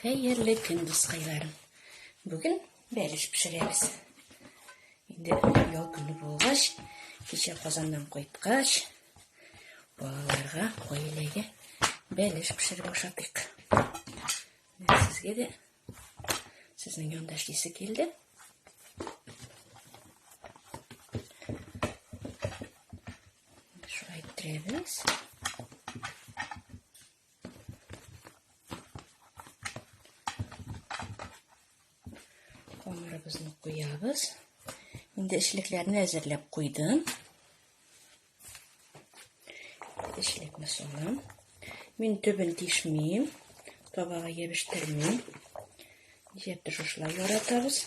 Хәйерле көн дускайларым. Бүген бәлеш пешерәбез. Инде ял көне булгач, кичә Казаннан кайткач, балаларга гаиләгә бәлеш пешереп ашатыйк. Сезгә дә сезнең янда эшлисе килде. Шулай иттерәбез. Камырыбызны куябыз. Инде эшлекләрне әзерләп куйдым. Эшлекне салам. Мин төбен тишмим, табага ябыштермим. Җәпте шушылай яратабыз.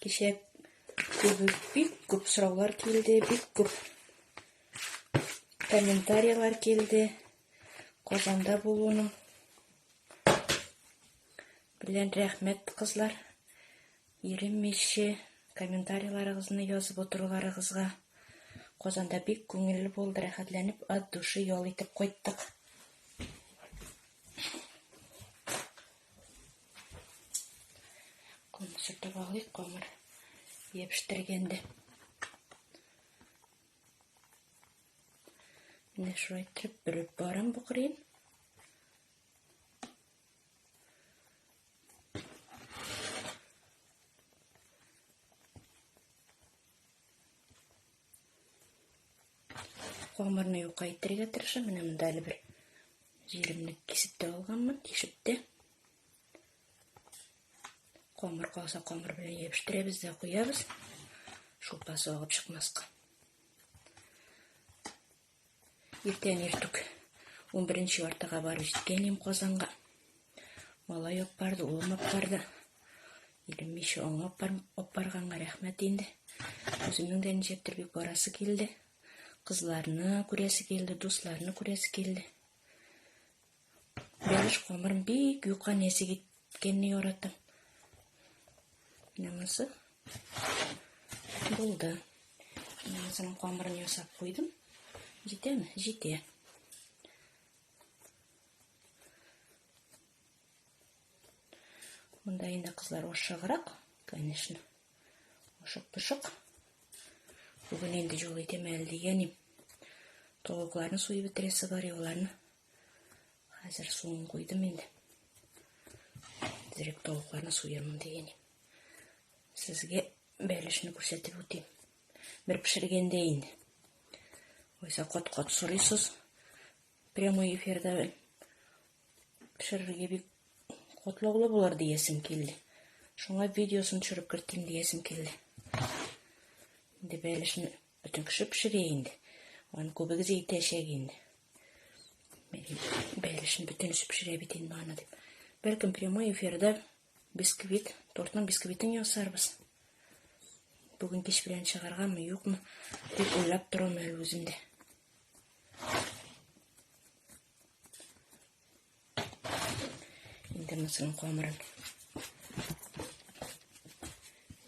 Кичә бик күп сораулар килде, бик күп комментарийлар килде. Казанда булуның белән рәхмәт, кызлар. Иреммичә комментарийларыгызны язып утыруларыгызга. Казанда бик күңелле булды, рәхәтләнеп, от души ял итеп кайттык. Сүртеп алыйк, камыр ябыштыргәнде. Менә шулай итеп бөреп барам букырын. Камырны юка итәргә тырышам. Менә монда әле бер җиремне кисеп тә алганмын, тишеп тә. Камыр калса камыр белән ябыштырабыз да куябыз. Шулпасы агып чыкмаска. Иртән иртүк 11 артыга барып җиткәнем Казанга. Малай алып барды, улым алып барды. Иреммичә аңа алып барганга рәхмәт инде. Үземнең дә ничектер бик барасы килде. Кызларны күрәсе килде, дусларны күрәсе килде. Бәлеш камырым бик юка нәсе киткәнне яратам. Намысы булды. Намысының камырын ясап куйдым. Җитәме? Җитә. Монда инде кызлар ашыграк, конечно. Ашык-пышык. Бүген инде җул итәм әле дигәнем. Тавыкларны суеп бетерәсе бар, аларны хәзер суын куйдым инде. Директ тавыкларны суярмын дигәнем. Сезгә бәлешне күрсәтеп үтим. Бер пешергәндә инде. Oysa кат-кат сорыйсыз. Прямой эфирда пешерергә бик катлаулы булыр диясем килде. Шуңа видеосын төшереп кертим диясем килде. Инде бәлешне бөтен кеше пешерә инде. Аны күбегез әйтәчәк инде. Бәлешне бөтен пешерә бит инде аны дип. Бәлкем прямой эфирда бисквит, тортның бисквитын ясарбыз. Бүген кич белән чыгарганмы, юкмы? Дип уйлап торам әле үземдә. Инде моның камырын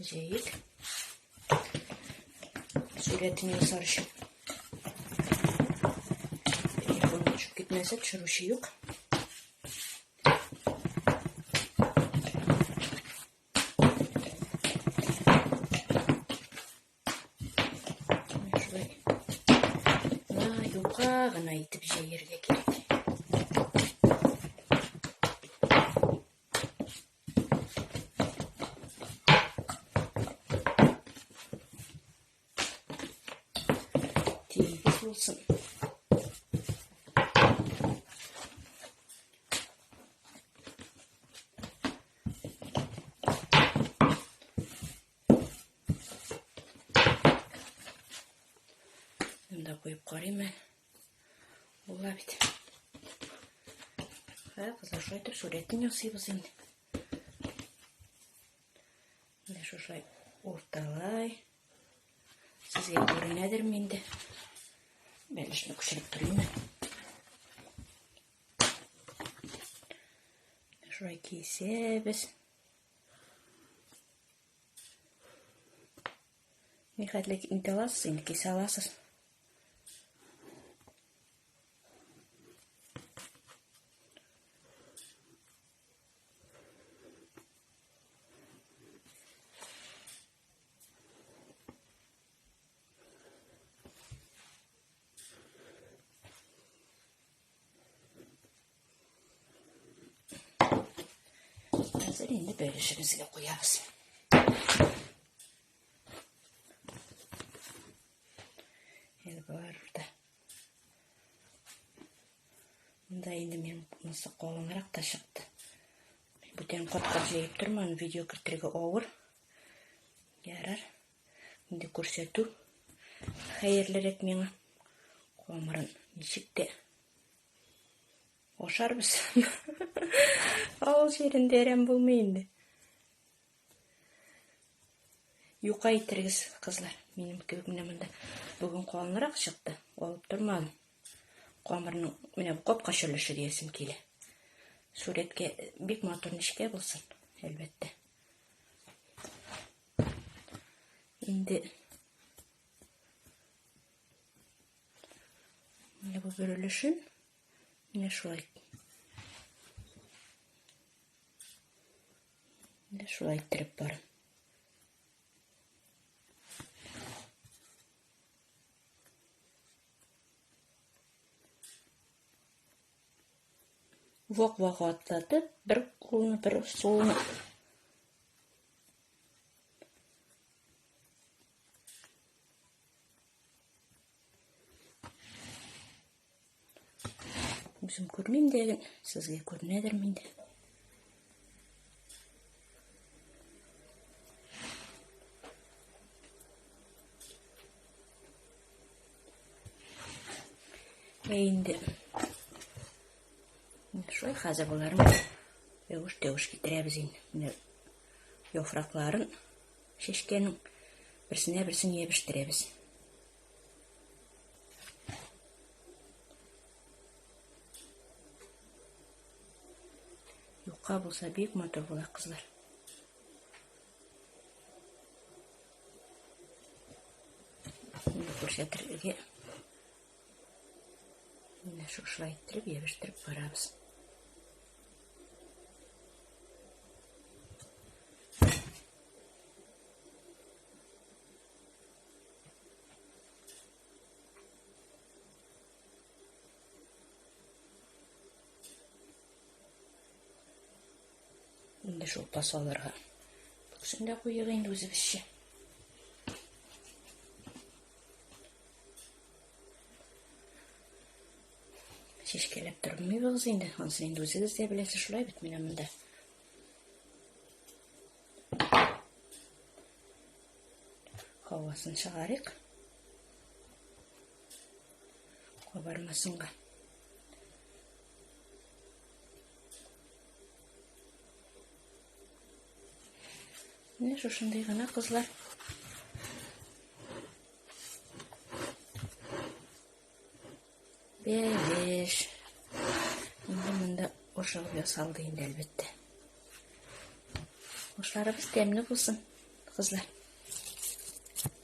җәйик. Сурәтен ясар өчен. Телефонны төшеп китмәсә, төшерүче юк. Юка гына итеп җәяргә кирәк. Тигез булсын. Монда куеп карыйм. Була бит. Кызлар шулай итеп сурәтен ясыйбыз инде. Менә шулай урталай. Сезгә күренәдерме инде? Бәлешне күчереп торыйм. Шулай кисәбез. Нихәтлек инде аласыз, инде кисә аласыз. Hazır indi bölüşümüzge koyarız. El var burada. Bunda indi men nasıl kolungarak da çıktı. Buten kotkar jeyip durman video kirtirge olur. Yarar. Şimdi көрсету. Hayırlarek meni. Komarın nişikte. Oşarbız. Ağıl жерinde eren bulmayındı. Yuka itirgiz kızlar. Benim köpümünde bugün kolungarak çıktı. Olup durmadım. Komarın mine bu kop kaşırlışı diyesim keli. Suretke bik motor nişke bulsun. Elbette. Şimdi yine bu bölüşün yine şurayı ittirip barın. Vok atladı. Bir kolunu bir solunu. Bizim көрмейм деген, sizge көрінедір мейді. Енді şoy hazır bularım. Öğüş getiremiz енді. Yofrakların şeşkenin birisini yebiştirebiz. Yuka bulsa büyük motor bulak kızlar. Şimdi көрсетірге yine şuşla ittirip yebiştirip barabız. Şimdi şu pasalarga şimdi koyuyor indi özü bir şey. Şişkelep durmuyoruz indi. Hansın indi özü de bilesi şulay bitmeyen de. Havasını çağırık. Kobarmasınga. Ne şu şunday gana kızlar. Beş. Bunda oşalıya saldı indi elbette. Oşlarımız demli bulsun kızlar.